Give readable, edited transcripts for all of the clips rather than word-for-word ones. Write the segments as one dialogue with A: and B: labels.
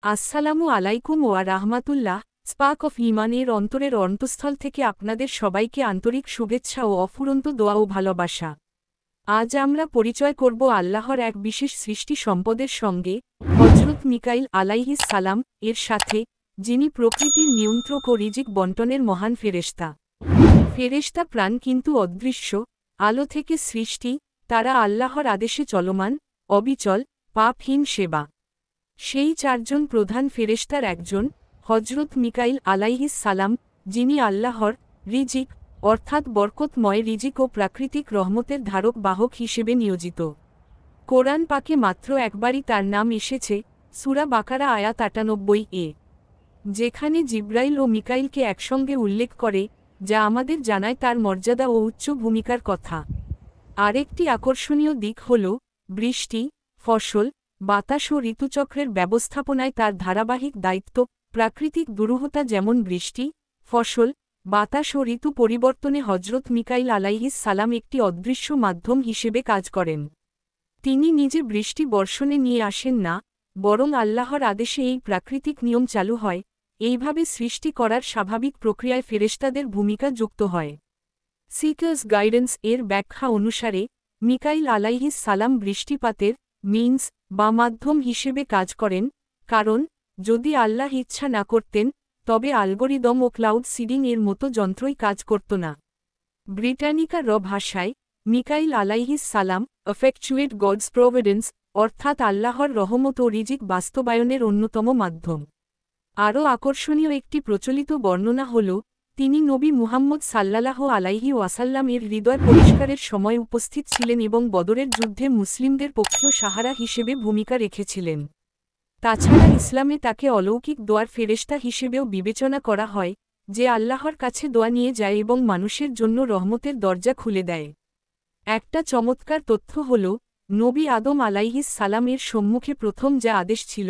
A: আসসালামু আলাইকুম ওয়া রাহমাতুল্লাহ। স্পার্ক অফ ঈমানের অন্তরের অন্তঃস্থল থেকে আপনাদের সবাইকে আন্তরিক শুভেচ্ছা ও অফুরন্ত দোয়া ও ভালোবাসা। আজ আমরা পরিচয় করব আল্লাহর এক বিশেষ সৃষ্টি সম্পদের সঙ্গে, হযরত মিকাইল আলাইহিস সালাম এর সাথে, যিনি প্রকৃতির নিয়ন্ত্রক ও রিজিক বন্টনের মহান ফেরেশতা। ফেরেশতা প্রাণ কিন্তু অদৃশ্য, আলো থেকে সৃষ্টি, তারা আল্লাহর আদেশে চলমান, অবিচল, পাপহীন সেবা। সেই চারজন প্রধান ফেরেশতার একজন, হযরত মিকাইল আলাইহিস সালাম, যিনি আল্লাহর রিজিক অর্থাৎ বরকতময় রিজিক ও প্রাকৃতিক রহমতের ধারক বাহক হিসেবে নিয়োজিত। কোরআন পাকে মাত্র একবারই তার নাম এসেছে, সূরা বাকারা আয়াত ৯৮-এ, যেখানে জিব্রাইল ও মিকাইলকে একসঙ্গে উল্লেখ করে, যা আমাদের জানায় তার মর্যাদা ও উচ্চ ভূমিকার কথা। আরেকটি আকর্ষণীয় দিক হল, বৃষ্টি, ফসল, বাতাস ও ঋতুচক্রের ব্যবস্থাপনায় তার ধারাবাহিক দায়িত্ব। প্রাকৃতিক দুরূহতা যেমন বৃষ্টি, ফসল, বাতাস ও ঋতু পরিবর্তনে হযরত মিকাইল আলাইহিস সালাম একটি অদৃশ্য মাধ্যম হিসেবে কাজ করেন। তিনি নিজে বৃষ্টি বর্ষণে নিয়ে আসেন না, বরং আল্লাহর আদেশে এই প্রাকৃতিক নিয়ম চালু হয়। এইভাবে সৃষ্টি করার স্বাভাবিক প্রক্রিয়ায় ফেরেশতাদের ভূমিকা যুক্ত হয়। সিকার্স গাইডেন্স এর ব্যাখ্যা অনুসারে, মিকাইল আলাইহিস সালাম বৃষ্টিপাতের মিন্স বা মাধ্যম হিসেবে কাজ করেন, কারণ যদি আল্লাহ ইচ্ছা না করতেন, তবে অ্যালগরিদম ও ক্লাউড সিডিং এর মতো যন্ত্রই কাজ করত না। ব্রিটানিকা র ভাষায়, মিকাইল আলাইহিস সালাম এফেকচুয়েট গডস প্রভিডেন্স, অর্থাৎ আল্লাহর রহমত ও রিজিক বাস্তবায়নের অন্যতম মাধ্যম। আরও আকর্ষণীয় একটি প্রচলিত বর্ণনা হল, তিনি নবী মুহাম্মদ সাল্লাল্লাহু আলাইহি ওয়াসাল্লাম এর হৃদয় পরিষ্কারের সময় উপস্থিত ছিলেন এবং বদরের যুদ্ধে মুসলিমদের পক্ষেও সাহারা হিসেবে ভূমিকা রেখেছিলেন। তাছাড়া ইসলামে তাকে অলৌকিক দোয়ার ফেরেশতা হিসেবেও বিবেচনা করা হয়, যে আল্লাহর কাছে দোয়া নিয়ে যায় এবং মানুষের জন্য রহমতের দরজা খুলে দেয়। একটা চমৎকার তথ্য হল, নবী আদম আলাইহিস সালাম এর সম্মুখে প্রথম যা আদেশ ছিল,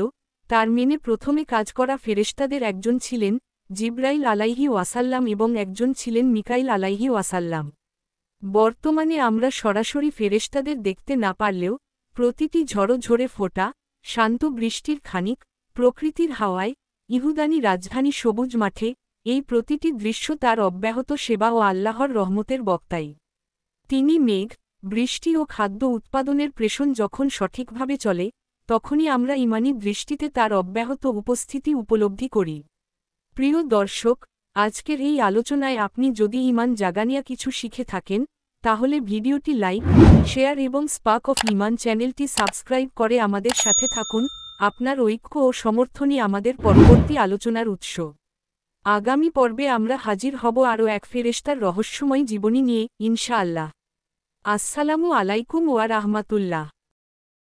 A: তার মেনে প্রথমে কাজ করা ফেরেশতাদের একজন ছিলেন জিব্রাইল আলাইহি ওয়াসাল্লাম এবং একজন ছিলেন মিকাইল আলাইহি ওয়াসাল্লাম। বর্তমানে আমরা সরাসরি ফেরেশতাদের দেখতে না পারলেও, প্রতিটি ঝড়ো ঝরে ফোঁটা, শান্ত বৃষ্টির খানিক, প্রকৃতির হাওয়ায়, ইহুদানি রাজধানী সবুজ মাঠে, এই প্রতিটি দৃশ্য তার অব্যাহত সেবা ও আল্লাহর রহমতের বক্তাই। তিনি মেঘ, বৃষ্টি ও খাদ্য উৎপাদনের প্রেষণ যখন সঠিকভাবে চলে, তখনই আমরা ঈমানী দৃষ্টিতে তার অব্যাহত উপস্থিতি উপলব্ধি করি। প্রিয় দর্শক, আজকের এই আলোচনায় আপনি যদি ঈমান জাগানিয়া কিছু শিখে থাকেন, তাহলে ভিডিওটি লাইক, শেয়ার এবং স্পার্ক অফ ঈমান চ্যানেলটি সাবস্ক্রাইব করে আমাদের সাথে থাকুন। আপনার ঐক্য ও সমর্থনই আমাদের পরবর্তী আলোচনার উৎস। আগামী পর্বে আমরা হাজির হব আরও এক ফেরেশতার রহস্যময় জীবনী নিয়ে, ইনশাআল্লাহ। আসসালামু আলাইকুম ওয়া রাহমাতুল্লাহ।